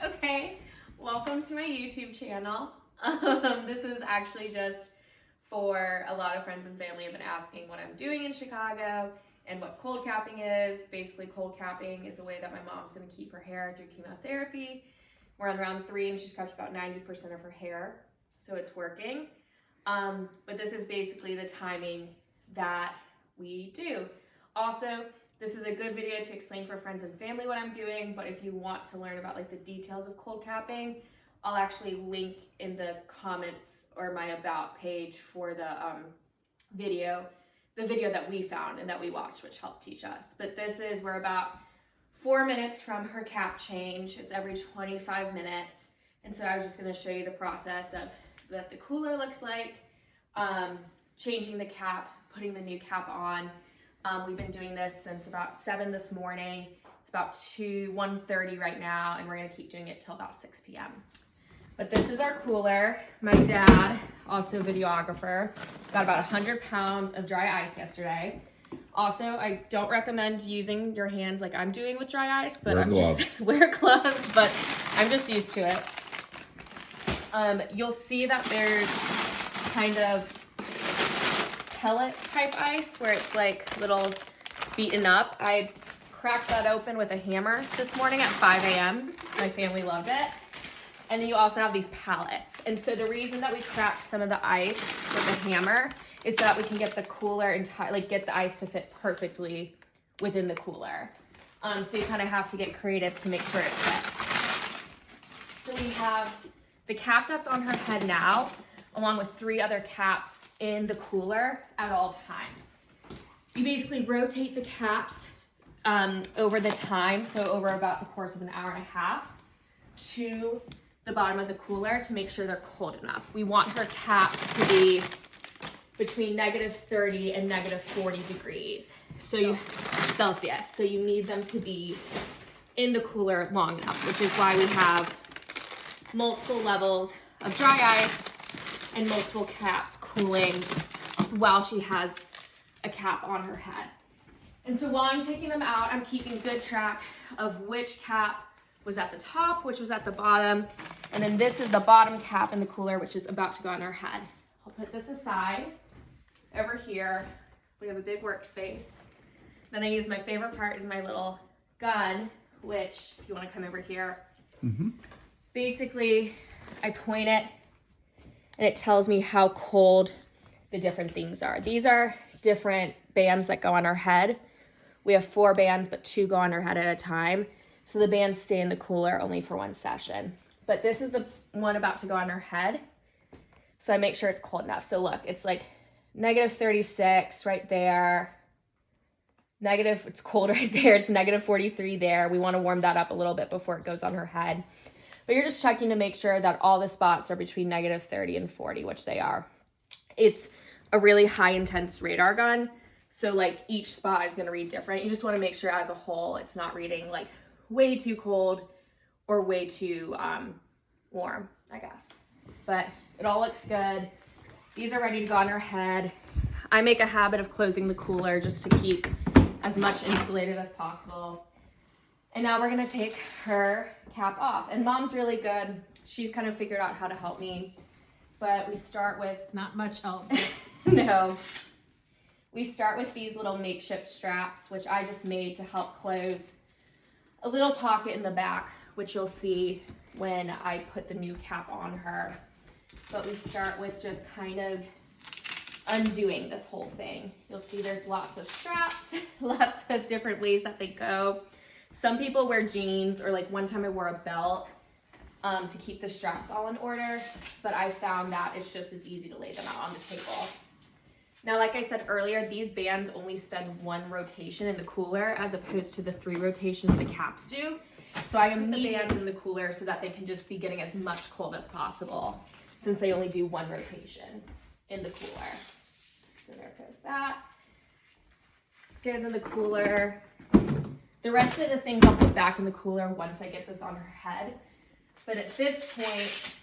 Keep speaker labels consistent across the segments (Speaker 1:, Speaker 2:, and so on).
Speaker 1: Okay, welcome to my YouTube channel. This is actually just for a lot of friends and family have been asking what I'm doing in Chicago and what cold capping is. Basically, cold capping is a way that my mom's gonna keep her hair through chemotherapy. We're on round 3 and she's kept about 90% of her hair, so it's working. But this is basically the timing that we do. Also, this is a good video to explain for friends and family what I'm doing, but if you want to learn about like the details of cold capping, I'll actually link in the comments or my about page for the video that we found and that we watched, which helped teach us. But this is, we're about 4 minutes from her cap change. It's every 25 minutes. And so I was just gonna show you the process of what the cooler looks like, changing the cap, putting the new cap on. We've been doing this since about 7 this morning. It's about 1:30 right now, and we're gonna keep doing it till about 6 p.m. But this is our cooler. My dad, also videographer, got about 100 pounds of dry ice yesterday. Also, I don't recommend using your hands like I'm doing with dry ice, but wear gloves, but I'm just used to it. You'll see that there's kind of pellet type ice where it's like little beaten up. I cracked that open with a hammer this morning at 5 a.m. My family loved it. And then you also have these pallets. And so the reason that we cracked some of the ice with a hammer is so that we can get the cooler get the ice to fit perfectly within the cooler. So you kind of have to get creative to make sure it fits. So we have the cap that's on her head now, along with 3 other caps in the cooler at all times. You basically rotate the caps over the time, so over about the course of an hour and a half, to the bottom of the cooler to make sure they're cold enough. We want her caps to be between -30 and -40 degrees Celsius. So you need them to be in the cooler long enough, which is why we have multiple levels of dry ice and multiple caps cooling while she has a cap on her head. And so while I'm taking them out, I'm keeping good track of which cap was at the top, which was at the bottom, and then this is the bottom cap in the cooler, which is about to go on her head. I'll put this aside. Over here, we have a big workspace. Then I use my favorite part is my little gun, which, if you want to come over here, basically I point it and it tells me how cold the different things are. These are different bands that go on our head. We have 4 bands, but 2 go on our head at a time. So the bands stay in the cooler only for 1 session. But this is the one about to go on her head. So I make sure it's cold enough. So look, it's like -36 right there. It's cold right there. It's -43 there. We want to warm that up a little bit before it goes on her head. But you're just checking to make sure that all the spots are between -30 and 40, which they are. It's a really high intense radar gun. So like each spot is going to read different. You just want to make sure as a whole, it's not reading like way too cold or way too warm, I guess. But it all looks good. These are ready to go on her head. I make a habit of closing the cooler just to keep as much insulated as possible. And now we're gonna take her cap off. And Mom's really good. She's kind of figured out how to help me. But we start with...
Speaker 2: Not much help.
Speaker 1: No. We start with these little makeshift straps, which I just made to help close a little pocket in the back, which you'll see when I put the new cap on her. But we start with just kind of undoing this whole thing. You'll see there's lots of straps, lots of different ways that they go. Some people wear jeans, or like one time I wore a belt to keep the straps all in order, but I found that it's just as easy to lay them out on the table. Now, like I said earlier, these bands only spend 1 rotation in the cooler as opposed to the 3 rotations the caps do. So I put the bands in the cooler so that they can just be getting as much cold as possible since they only do 1 rotation in the cooler. So there goes that. Goes in the cooler. The rest of the things I'll put back in the cooler once I get this on her head. But at this point,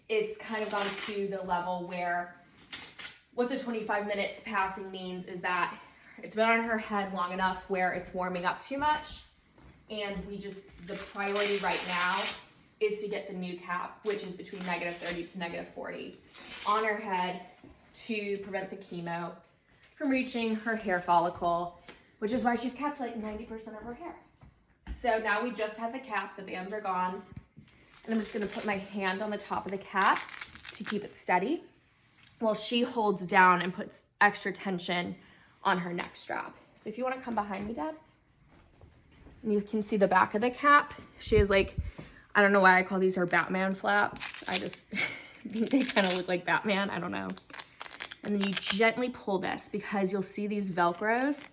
Speaker 1: it's kind of gone to the level where what the 25 minutes passing means is that it's been on her head long enough where it's warming up too much. And the priority right now is to get the new cap, which is between -30 to -40, on her head to prevent the chemo from reaching her hair follicle, which is why she's kept like 90% of her hair. So now we just have the cap, the bands are gone, and I'm just gonna put my hand on the top of the cap to keep it steady while she holds down and puts extra tension on her neck strap. So if you wanna come behind me, Dad, and you can see the back of the cap. She has like, I don't know why I call these her Batman flaps. I just think they kind of look like Batman, I don't know. And then you gently pull this because you'll see these Velcros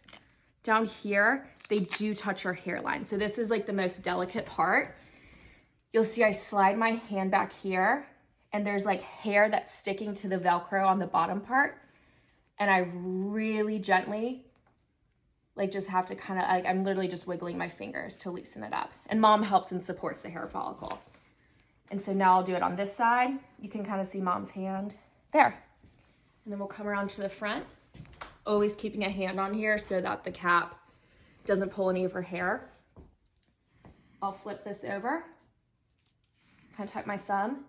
Speaker 1: down here, they do touch her hairline. So this is like the most delicate part. You'll see I slide my hand back here and there's like hair that's sticking to the Velcro on the bottom part. And I really gently, like just have to kind of, like I'm literally just wiggling my fingers to loosen it up. And Mom helps and supports the hair follicle. And so now I'll do it on this side. You can kind of see Mom's hand there. And then we'll come around to the front, always keeping a hand on here so that the cap doesn't pull any of her hair. I'll flip this over, kind of tuck my thumb.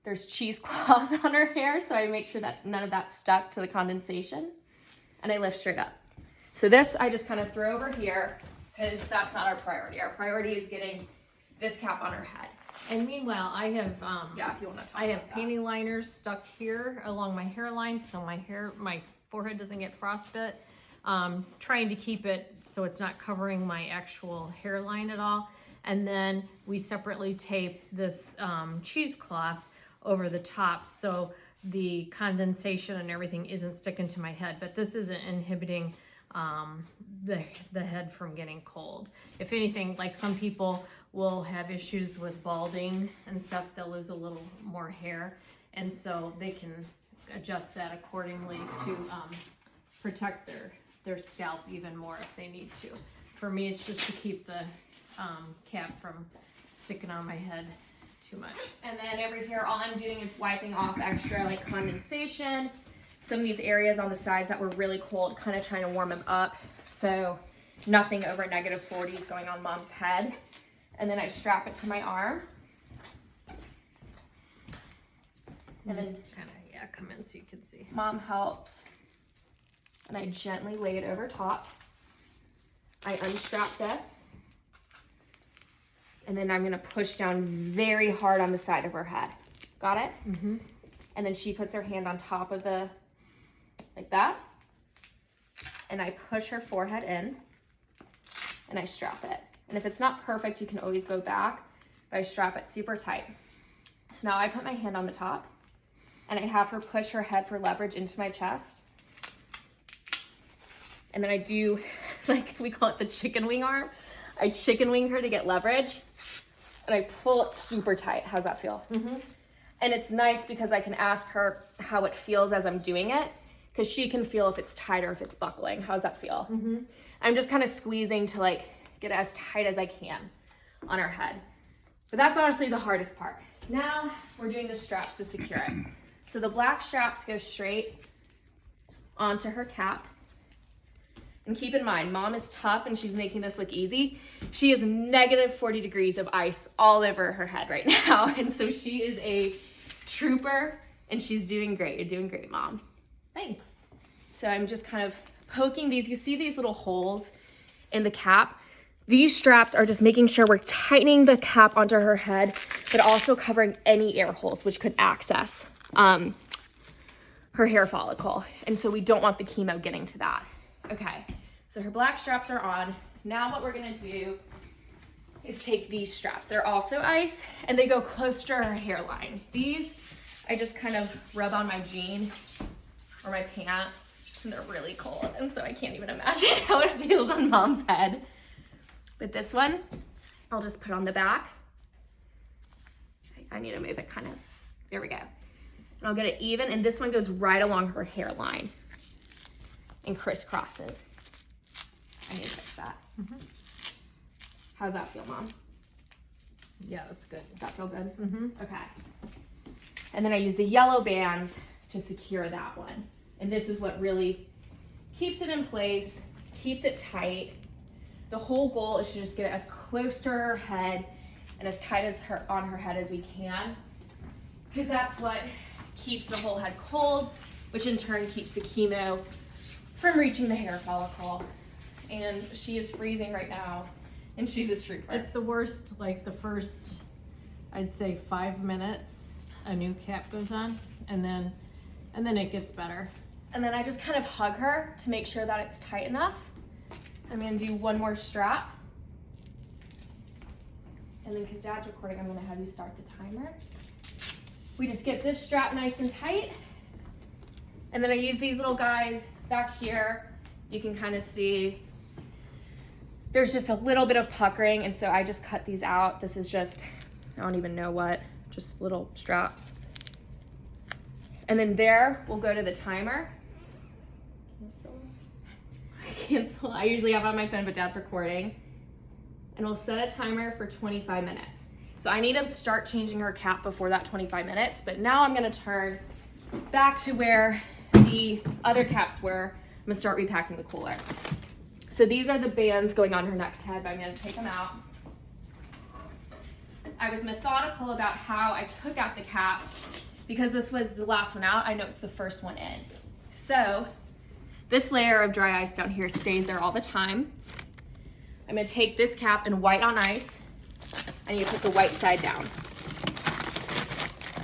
Speaker 1: There's cheesecloth on her hair, so I make sure that none of that's stuck to the condensation. And I lift straight up. So this I just kind of throw over here because that's not our priority. Our priority is getting this cap on her head.
Speaker 2: And meanwhile, I have
Speaker 1: Yeah, if you want to talk
Speaker 2: I have
Speaker 1: about
Speaker 2: painting liners stuck here along my hairline so my forehead doesn't get frostbite. Trying to keep it so it's not covering my actual hairline at all. And then we separately tape this cheesecloth over the top so the condensation and everything isn't sticking to my head. But this isn't inhibiting the head from getting cold. If anything, like some people will have issues with balding and stuff, they'll lose a little more hair, and so they can adjust that accordingly to protect their scalp even more if they need to. For me, it's just to keep the cap from sticking on my head too much.
Speaker 1: And then over here, all I'm doing is wiping off extra like condensation. Some of these areas on the sides that were really cold, kind of trying to warm them up. So nothing over -40 is going on Mom's head. And then I strap it to my arm.
Speaker 2: And then kind of, come in so you can see.
Speaker 1: Mom helps. And I gently lay it over top. I unstrap this. And then I'm gonna push down very hard on the side of her head. Got it?
Speaker 2: Mm-hmm.
Speaker 1: And then she puts her hand on top of the, like that. And I push her forehead in and I strap it. And if it's not perfect, you can always go back, but I strap it super tight. So now I put my hand on the top and I have her push her head for leverage into my chest. And then I do, like we call it the chicken wing arm. I chicken wing her to get leverage and I pull it super tight. How's that feel?
Speaker 2: Mm-hmm.
Speaker 1: And it's nice because I can ask her how it feels as I'm doing it, because she can feel if it's tight or if it's buckling. How's that feel?
Speaker 2: Mm-hmm.
Speaker 1: I'm just kind of squeezing to like get as tight as I can on her head. But that's honestly the hardest part. Now we're doing the straps to secure it. So the black straps go straight onto her cap. And keep in mind, Mom is tough and she's making this look easy. She is -40 degrees of ice all over her head right now. And so she is a trooper and she's doing great. You're doing great, Mom.
Speaker 2: Thanks.
Speaker 1: So I'm just kind of poking these. You see these little holes in the cap? These straps are just making sure we're tightening the cap onto her head, but also covering any air holes which could access her hair follicle. And so we don't want the chemo getting to that. Okay, so her black straps are on. Now what we're gonna do is take these straps. They're also ice and they go close to her hairline. These, I just kind of rub on my jean or my pant and they're really cold. And so I can't even imagine how it feels on Mom's head. But this one, I'll just put on the back. I need to move it kind of, there we go. And I'll get it even, and this one goes right along her hairline and crisscrosses. I need to fix that.
Speaker 2: Mm-hmm.
Speaker 1: How's that feel, Mom?
Speaker 2: Yeah, that's good.
Speaker 1: Does that feel good?
Speaker 2: Mm-hmm.
Speaker 1: Okay. And then I use the yellow bands to secure that one. And this is what really keeps it in place, keeps it tight. The whole goal is to just get it as close to her head and as tight as her on her head as we can, because that's what keeps the whole head cold, which in turn keeps the chemo from reaching the hair follicle. And she is freezing right now, and she's a trooper.
Speaker 2: It's the worst, like the first, I'd say 5 minutes, a new cap goes on, and then it gets better.
Speaker 1: And then I just kind of hug her to make sure that it's tight enough. I'm gonna do one more strap. And then because Dad's recording, I'm gonna have you start the timer. We just get this strap nice and tight. And then I use these little guys back here. You can kind of see there's just a little bit of puckering, and so I just cut these out. This is just, I don't even know what, just little straps. And then there, we'll go to the timer. Cancel. I usually have it on my phone, but Dad's recording. And we'll set a timer for 25 minutes. So I need to start changing her cap before that 25 minutes, but now I'm gonna turn back to where the other caps were. I'm gonna start repacking the cooler. So these are the bands going on her next head, but I'm gonna take them out. I was methodical about how I took out the caps because this was the last one out. I know it's the first one in. So this layer of dry ice down here stays there all the time. I'm gonna take this cap and white on ice. I need to put the white side down.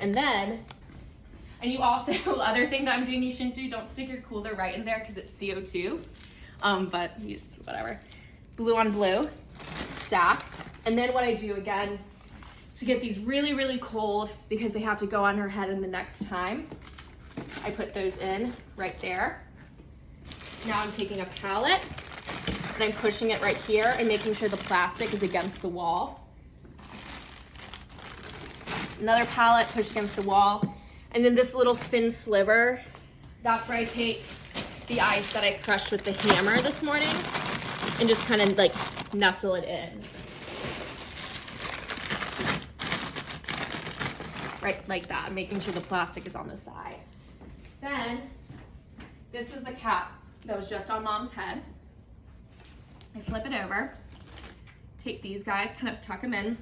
Speaker 1: And then, and you also, other thing that I'm doing you shouldn't do, don't stick your cooler right in there because it's CO2. But you just, whatever. Blue on blue, stack. And then what I do again, to get these really, really cold, because they have to go on her head in the next time, I put those in right there. Now I'm taking a pallet and I'm pushing it right here and making sure the plastic is against the wall. Another pallet, push against the wall. And then this little thin sliver, that's where I take the ice that I crushed with the hammer this morning and just kind of like nestle it in. Right, like that, making sure the plastic is on the side. Then, this is the cap that was just on Mom's head. I flip it over, take these guys, kind of tuck them in.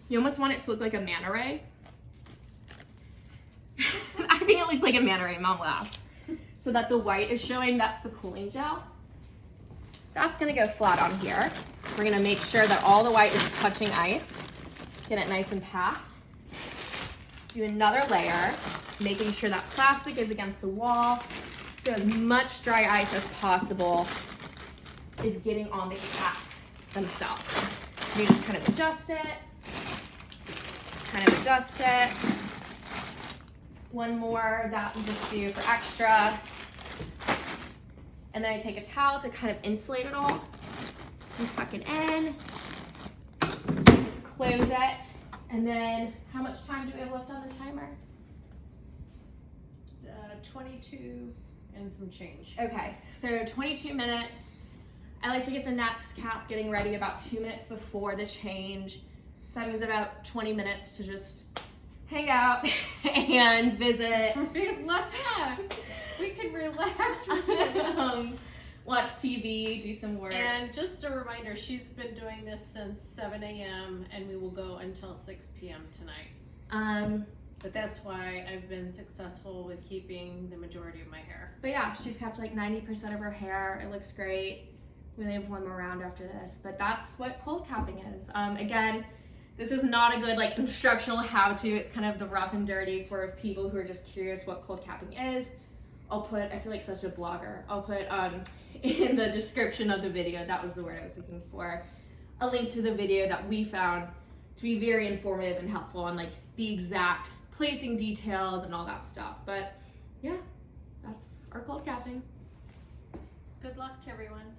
Speaker 1: You almost want it to look like a manta ray. I think it looks like a manta ray, Mom laughs. So that the white is showing, that's the cooling gel. That's gonna go flat on here. We're gonna make sure that all the white is touching ice. Get it nice and packed. Do another layer, making sure that plastic is against the wall. So as much dry ice as possible is getting on the caps themselves. You just kind of adjust it, One more that we just do for extra. And then I take a towel to kind of insulate it all and tuck it in, close it, and then how much time do we have left on the timer?
Speaker 2: 22 and some change.
Speaker 1: Okay, so 22 minutes. I like to get the next cap getting ready about 2 minutes before the change. So that means about 20 minutes to just hang out and visit.
Speaker 2: Relax. We can relax.
Speaker 1: Watch TV, do some work.
Speaker 2: And just a reminder, she's been doing this since 7 a.m. and we will go until 6 p.m. tonight. But that's why I've been successful with keeping the majority of my hair.
Speaker 1: But yeah, she's kept like 90% of her hair. It looks great. We only have one more round after this, but that's what cold capping is. Again, this is not a good like instructional how-to. It's kind of the rough and dirty for people who are just curious what cold capping is. I'll put, I feel like such a blogger, I'll put in the description of the video, that was the word I was looking for, a link to the video that we found to be very informative and helpful on like the exact placing details and all that stuff. But yeah, that's our cold capping.
Speaker 2: Good luck to everyone.